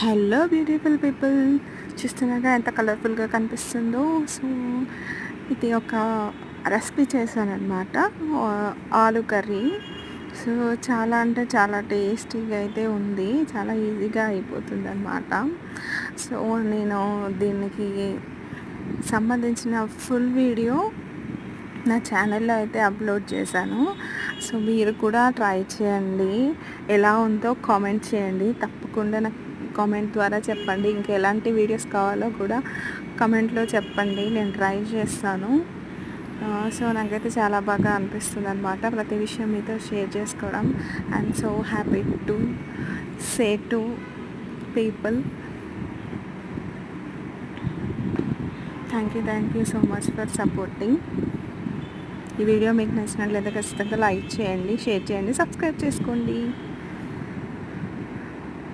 Hello beautiful people, చూస్తున్నాగా ఎంత కలర్ఫుల్గా కనిపిస్తుందో. సో ఇది ఒక రెసిపీ చేశానమాట, ఆలు కర్రీ. సో చాలా అంటే చాలా టేస్టీగా అయితే ఉంది, చాలా ఈజీగా అయిపోతుంది అనమాట. సో నేను దీనికి సంబంధించిన ఫుల్ వీడియో నా ఛానల్లో అయితే అప్లోడ్ చేశాను. సో మీరు కూడా ట్రై చేయండి, ఎలా ఉందో కామెంట్ చేయండి. తప్పకుండా నాకు కామెంట్ ద్వారా చెప్పండి. ఇంకా ఎలాంటి వీడియోస్ కావాలో కూడా కామెంట్లో చెప్పండి, నేను ట్రై చేస్తాను. సో నాకైతే చాలా బాగా అనిపిస్తుంది అనమాట ప్రతి విషయం మీతో షేర్ చేసుకోవడం. I'm so happy to say to people thank you so much for supporting. ఈ వీడియో మీకు నచ్చినట్లయితే ఖచ్చితంగా లైక్ చేయండి, షేర్ చేయండి, సబ్స్క్రైబ్ చేసుకోండి.